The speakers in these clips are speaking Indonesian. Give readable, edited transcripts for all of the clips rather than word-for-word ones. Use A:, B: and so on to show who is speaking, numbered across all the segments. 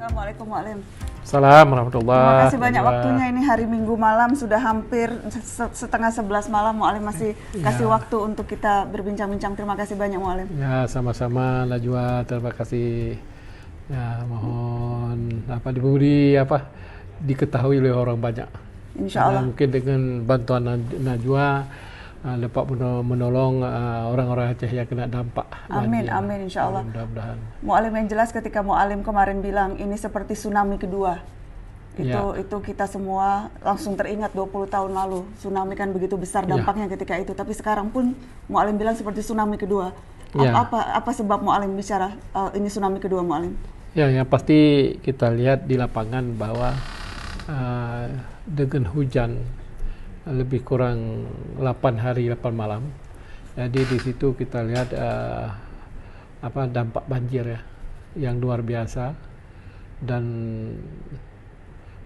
A: Assalamualaikum Mu'alim.
B: Assalamualaikum warahmatullahi
A: Terima kasih banyak
B: wabarakatuh.
A: waktunya, ini hari Minggu malam, sudah hampir setengah 11 malam. Mu'alim masih kasih waktu untuk kita berbincang-bincang. Terima kasih banyak Mu'alim.
B: Ya, sama-sama Najwa, terima kasih. Ya, mohon diketahui oleh orang banyak.
A: Insya Allah.
B: Mungkin dengan bantuan Najwa dapat menolong orang-orang Aceh yang kena dampak
A: Amin,
B: banjir.
A: amin insya Allah.
B: Mudah-mudahan.
A: Mu'alim, yang jelas ketika Mu'alim kemarin bilang ini seperti tsunami kedua, itu kita semua langsung teringat 20 tahun lalu. Tsunami kan begitu besar dampaknya ketika itu, tapi sekarang pun Mu'alim bilang seperti tsunami kedua. Apa sebab Mu'alim bicara ini tsunami kedua, Mu'alim?
B: Ya, yang pasti kita lihat di lapangan bahwa dengan hujan lebih kurang 8 hari 8 malam. Jadi di situ kita lihat dampak banjir ya yang luar biasa dan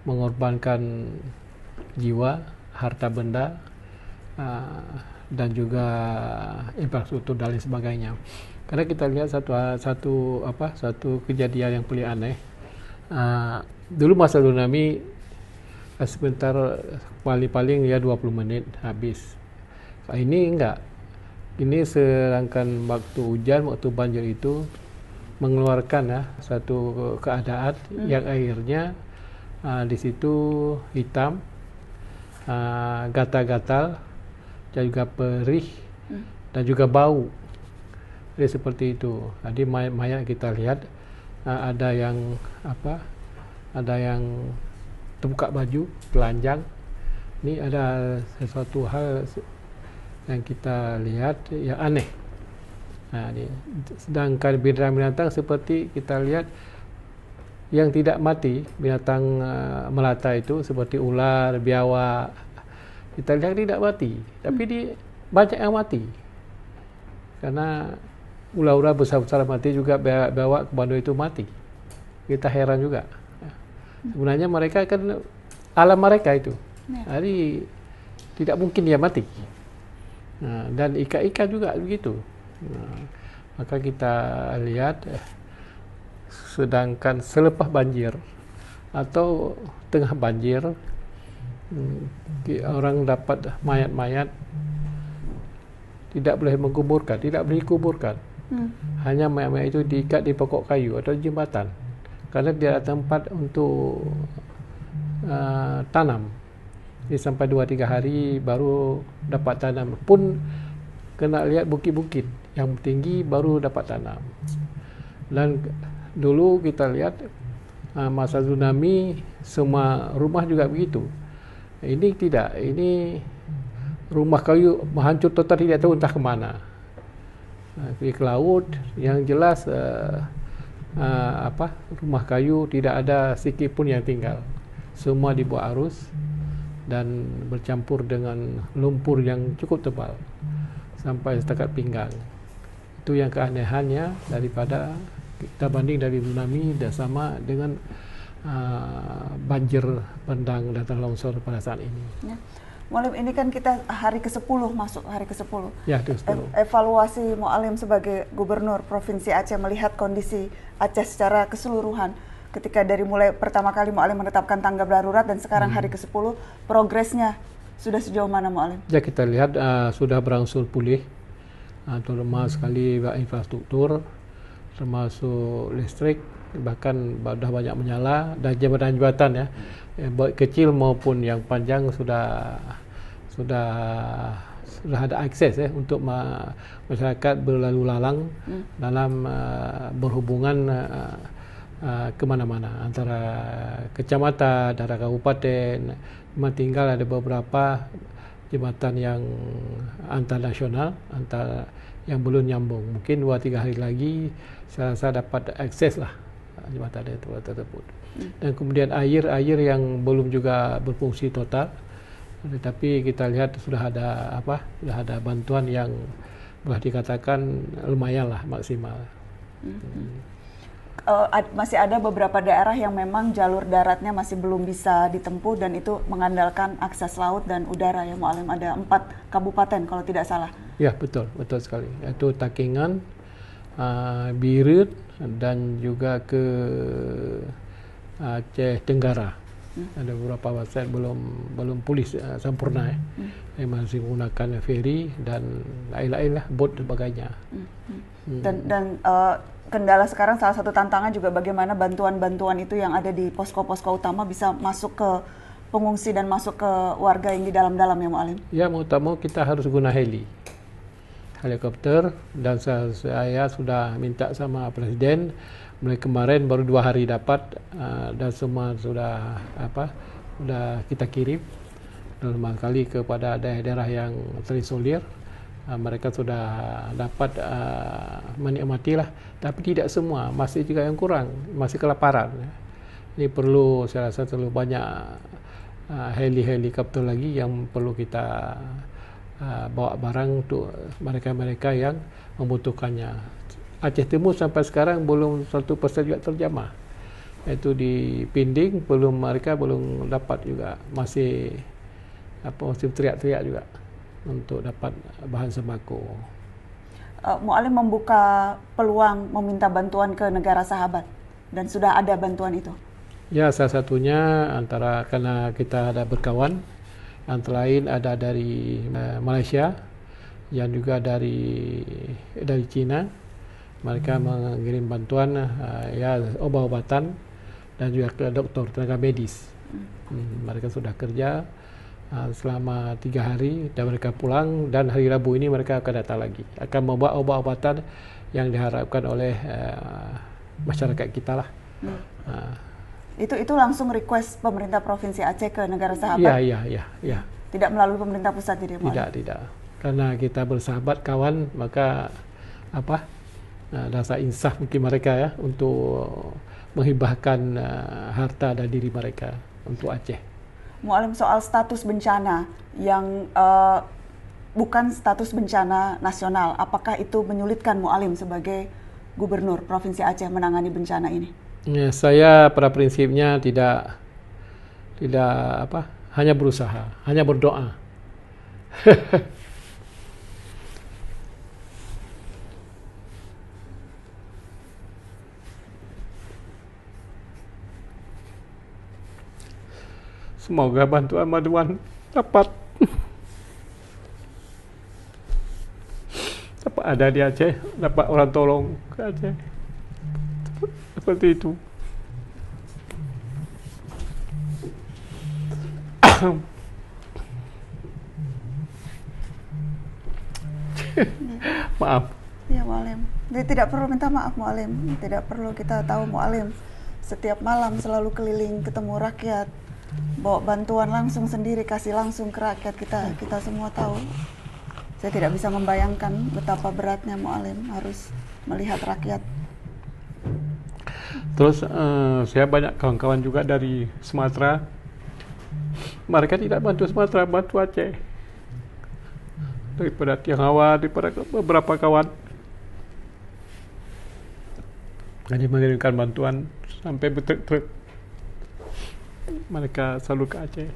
B: mengorbankan jiwa, harta benda dan juga infrastruktur dan lain sebagainya. Karena kita lihat satu kejadian yang paling aneh. Dulu masa tsunami sebentar paling ya 20 menit habis. Ini enggak. Ini sedangkan waktu hujan, waktu banjir itu mengeluarkan satu keadaan yang akhirnya di situ hitam, gatal-gatal, dan juga perih dan juga bau. Jadi seperti itu. Jadi mayat kita lihat ada yang terbuka baju, telanjang. Ini ada sesuatu hal yang kita lihat yang aneh. Sedangkan binatang-binatang seperti kita lihat yang tidak mati, binatang melata itu seperti ular, biawak, kita lihat tidak mati, tapi banyak yang mati. Karena ular-ular besar-besar mati juga, biawak komando itu mati. Kita heran juga. Sebenarnya mereka kan alam mereka itu, jadi tidak mungkin dia mati. Dan ikan-ikan juga begitu. Maka kita lihat, sedangkan selepas banjir atau tengah banjir, orang dapat mayat-mayat tidak boleh menguburkan, tidak boleh dikuburkan. Hanya mayat-mayat itu diikat di pokok kayu atau jembatan. Karena tidak ada tempat untuk tanam. Jadi sampai 2-3 hari baru dapat tanam. Pun kena lihat bukit-bukit yang tinggi baru dapat tanam. Dan dulu kita lihat masa tsunami semua rumah juga begitu. Ini tidak. Ini rumah kayu hancur total, tidak tahu entah kemana. Pergi ke laut, yang jelas rumah kayu tidak ada sikit pun yang tinggal, semua dibawa arus dan bercampur dengan lumpur yang cukup tebal sampai setakat pinggang. Itu yang keanehannya daripada kita banding dari tsunami dan sama dengan banjir bandang dan tanah longsor pada saat ini.
A: Mu'alim, ini kan kita hari ke-10, masuk hari ke-10.
B: Ya, ke-10.
A: Evaluasi Mu'alim sebagai Gubernur Provinsi Aceh melihat kondisi Aceh secara keseluruhan. Ketika dari mulai pertama kali Mu'alim menetapkan tanggap darurat dan sekarang hari ke-10, progresnya sudah sejauh mana Mu'alim?
B: Ya, kita lihat sudah berangsur pulih, terutama sekali infrastruktur, termasuk listrik, bahkan sudah banyak menyala, dan jembatan-jembatan baik kecil maupun yang panjang sudah ada akses untuk masyarakat berlalu lalang dalam berhubungan kemana-mana antara kecamatan, antara kabupaten. Memang tinggal ada beberapa jembatan yang antar nasional, yang belum nyambung. Mungkin 2-3 hari lagi saya dapat akses lah jembatan tersebut. Dan kemudian air yang belum juga berfungsi total, tetapi kita lihat sudah ada bantuan yang boleh dikatakan lumayan lah, maksimal.
A: Masih ada beberapa daerah yang memang jalur daratnya masih belum bisa ditempuh dan itu mengandalkan akses laut dan udara ya Mu'alim. Ada 4 kabupaten kalau tidak salah.
B: Ya, betul sekali. Itu Takengon, Birut, dan juga ke Aceh Tenggara. Ada beberapa website belum pulih sempurna masih menggunakan ferry dan lain-lain lah, bot dan sebagainya.
A: Dan kendala sekarang salah satu tantangan juga bagaimana bantuan-bantuan itu yang ada di posko-posko utama bisa masuk ke pengungsi dan masuk ke warga yang di dalam-dalam ya Mu'alim?
B: Ya, mau tak mau kita harus guna helikopter, dan saya sudah minta sama Presiden mulai kemarin, baru 2 hari dapat, dan semua sudah kita kirim normal kali kepada daerah-daerah yang terisolir. Mereka sudah dapat menikmati lah, tapi tidak semua, masih juga yang kurang, masih kelaparan. Ini perlu, saya rasa terlalu banyak helikopter lagi yang perlu kita bawa barang untuk mereka-mereka yang membutuhkannya. Aceh Timur sampai sekarang belum 1% juga terjamah. Itu di Pinding mereka belum dapat juga, masih teriak-teriak juga untuk dapat bahan sembako.
A: Mu'alim membuka peluang meminta bantuan ke negara sahabat, dan sudah ada bantuan itu?
B: Ya, salah satunya karena kita ada berkawan, antara lain ada dari Malaysia, yang juga dari China. Mereka mengirim bantuan obat-obatan dan juga ke dokter, tenaga medis. Mereka sudah kerja selama 3 hari dan mereka pulang, dan hari Rabu ini mereka akan datang lagi, akan membawa obat-obatan yang diharapkan oleh masyarakat kita lah.
A: Itu langsung request pemerintah Provinsi Aceh ke negara sahabat?
B: Iya.
A: Tidak melalui pemerintah pusat jadi?
B: Tidak. Karena kita bersahabat, kawan, maka rasa insaf mungkin mereka ya untuk menghibahkan harta dan diri mereka untuk Aceh.
A: Mu'alim, soal status bencana yang bukan status bencana nasional, apakah itu menyulitkan Mu'alim sebagai Gubernur Provinsi Aceh menangani bencana ini?
B: Ya, saya pada prinsipnya tidak hanya berusaha, hanya berdoa. Semoga bantuan dapat ada di Aceh, dapat orang tolong ke Aceh. Seperti itu. Maaf.
A: Ya Mu'alim, tidak perlu minta maaf Mu'alim, tidak perlu. Kita tahu Mu'alim setiap malam selalu keliling ketemu rakyat, bawa bantuan langsung sendiri, kasih langsung ke rakyat. Kita semua tahu. Saya tidak bisa membayangkan betapa beratnya Mu'alim harus melihat rakyat.
B: Terus saya banyak kawan-kawan juga dari Sumatera. Mereka tidak bantu Sumatera, bantu Aceh. Daripada Tionghoa, daripada beberapa kawan. Hanya mengirimkan bantuan sampai bertruk-truk. Mereka selalu ke Aceh.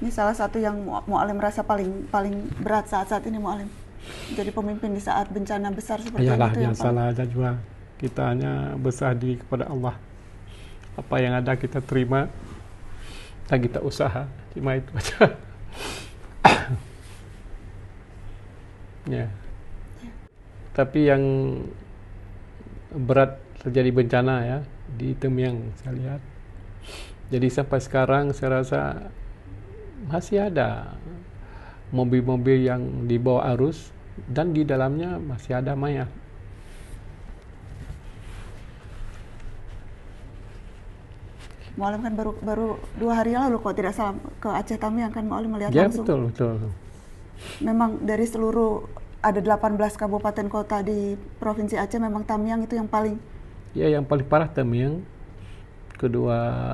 A: Ini salah satu yang Mu'alim rasa paling berat saat ini Mu'alim. Jadi pemimpin di saat bencana besar seperti itu.
B: Yang salah aja juga. Kita hanya berserah diri kepada Allah. Apa yang ada kita terima dan kita usaha. Cuma itu aja. Ya. Tapi yang berat terjadi bencana ya di Temiang saya lihat. Jadi sampai sekarang saya rasa masih ada mobil-mobil yang dibawa arus dan di dalamnya masih ada mayat.
A: Mu'alim kan baru 2 hari lalu kok tidak salah ke Aceh Tamiang kan Mu'alim melihat
B: ya,
A: langsung.
B: Betul.
A: Memang dari seluruh ada 18 kabupaten kota di Provinsi Aceh, memang Tamiang itu yang paling?
B: Ya, yang paling parah Tamiang, kedua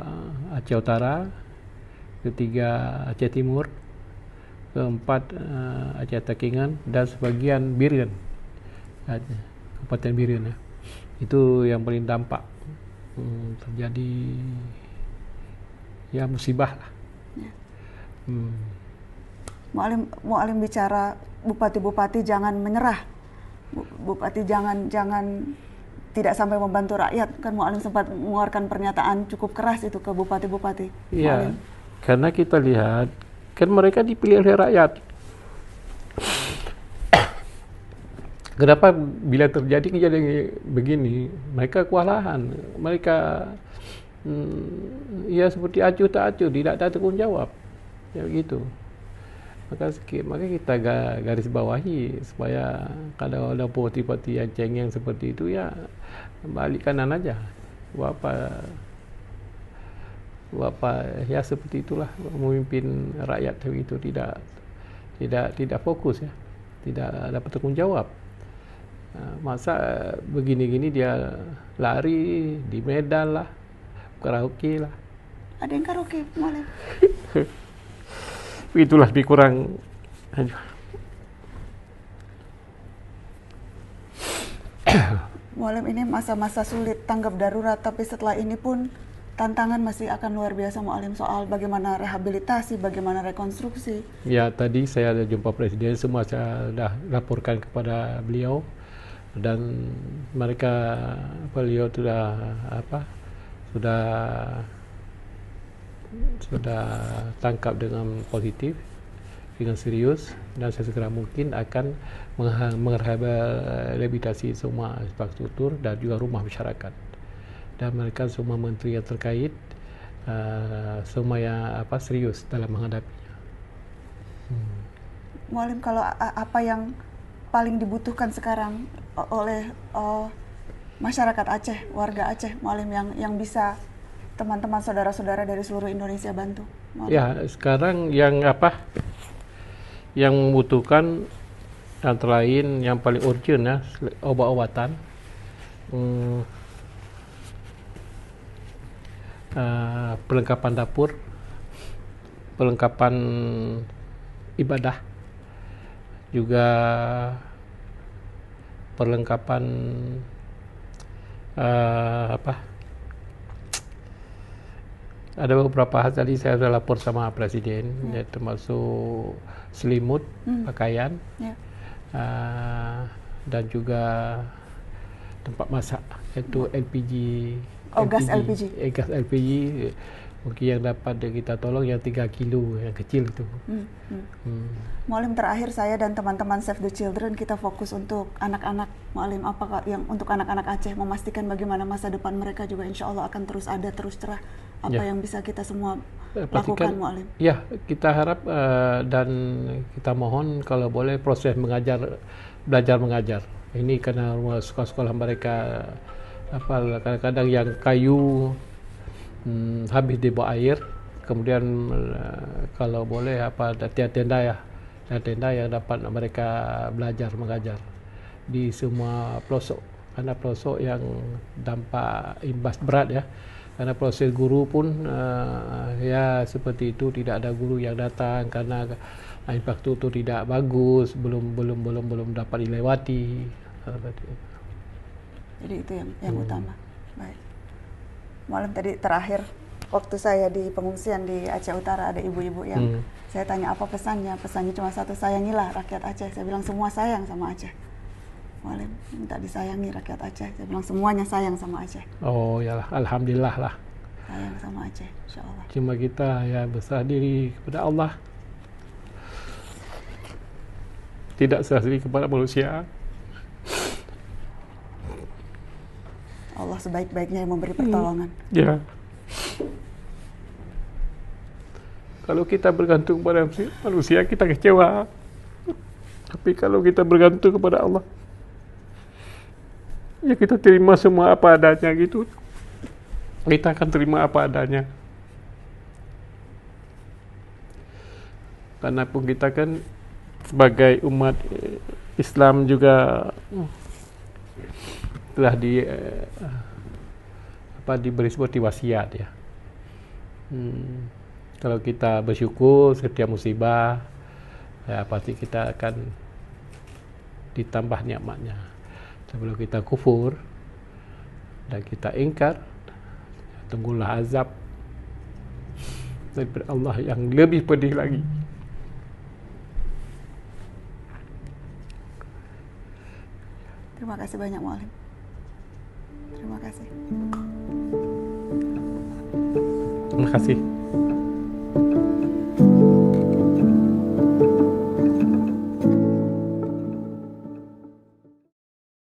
B: Aceh Utara, ketiga Aceh Timur, keempat Aceh Takingan, dan sebagian Biren, Kabupaten Biren ya. Itu yang paling dampak terjadi ya musibah lah. Ya.
A: Mu'alim bicara bupati-bupati jangan menyerah, Bupati jangan tidak sampai membantu rakyat, kan Mu'alim sempat mengeluarkan pernyataan cukup keras itu ke bupati-bupati.
B: Iya, karena kita lihat kan mereka dipilih oleh rakyat. Kenapa bila terjadi kejadian begini, mereka kewalahan, mereka ya seperti acuh tak acuh, tidak ada tanggung jawab, ya begitu. Maka kita garis bawahi supaya kalau ada bupati-bupati yang cengeng seperti itu ya balik kanan aja. Apa ya seperti itulah memimpin rakyat begitu, tidak fokus ya, tidak dapat tanggung jawab. Masa begini-gini dia lari di Medan lah, karaoke lah.
A: Ada yang karaoke, Mu'alim?
B: Itulah lebih kurang.
A: Mu'alim, ini masa-masa sulit, tanggap darurat, tapi setelah ini pun tantangan masih akan luar biasa, Mu'alim, soal bagaimana rehabilitasi, bagaimana rekonstruksi.
B: Ya, tadi saya ada jumpa Presiden, semua saya sudah laporkan kepada beliau, dan beliau sudah tangkap dengan positif, dengan serius, dan sesegera mungkin akan merehabilitasi semua infrastruktur dan juga rumah masyarakat. Dan mereka semua menteri yang terkait semua yang serius dalam menghadapinya.
A: Mu'alim, kalau apa yang paling dibutuhkan sekarang oleh masyarakat Aceh, warga Aceh, Mu'alim, yang bisa teman-teman saudara-saudara dari seluruh Indonesia bantu? Mu'alim.
B: Ya, sekarang yang membutuhkan antara lain yang paling urgent ya, obat-obatan, perlengkapan dapur, perlengkapan ibadah, juga perlengkapan ada beberapa hal tadi saya sudah lapor sama Presiden, ya, termasuk selimut, pakaian, dan juga tempat masak, yaitu LPG.
A: Gas LPG.
B: Gas LPG mungkin yang dapat kita tolong yang 3 kilo yang kecil itu.
A: Mu'alim, terakhir saya dan teman-teman Save the Children kita fokus untuk anak-anak. Mu'alim, apakah yang untuk anak-anak Aceh, memastikan bagaimana masa depan mereka juga insya Allah akan terus ada, terus cerah. Apa yang bisa kita semua lakukan, Mu'alim?
B: Ya, kita harap dan kita mohon kalau boleh proses belajar mengajar. Ini karena sekolah-sekolah mereka kadang-kadang yang kayu habis di bawah air, kemudian kalau boleh tenda yang dapat mereka belajar mengajar di semua pelosok, karena pelosok yang dampak imbas berat ya, karena proses guru pun ya seperti itu, tidak ada guru yang datang karena infrastruktur tidak bagus, belum dapat dilewati.
A: Jadi itu yang utama. Baik. Mu'alim, tadi terakhir waktu saya di pengungsian di Aceh Utara ada ibu-ibu yang saya tanya apa pesannya cuma satu, sayangilah rakyat Aceh. Saya bilang semua sayang sama Aceh. Mu'alim minta disayangi rakyat Aceh. Saya bilang semuanya sayang sama Aceh.
B: Oh ya, alhamdulillah lah.
A: Sayang sama Aceh, insya Allah.
B: Cuma kita ya berserah diri kepada Allah, tidak serah diri kepada manusia.
A: Allah sebaik-baiknya yang memberi pertolongan.
B: Ya. Kalau kita bergantung pada manusia, kita kecewa. Tapi kalau kita bergantung kepada Allah, ya kita terima semua apa adanya gitu. Kita akan terima apa adanya. Karena pun kita kan sebagai umat Islam juga telah diberi seperti wasiat ya. Kalau kita bersyukur setiap musibah, ya pasti kita akan ditambah nikmatnya. Sebelum kita kufur dan kita ingkar, tunggulah azab daripada Allah yang lebih pedih lagi.
A: Terima kasih banyak Mu'alim. Terima kasih.
B: Terima kasih.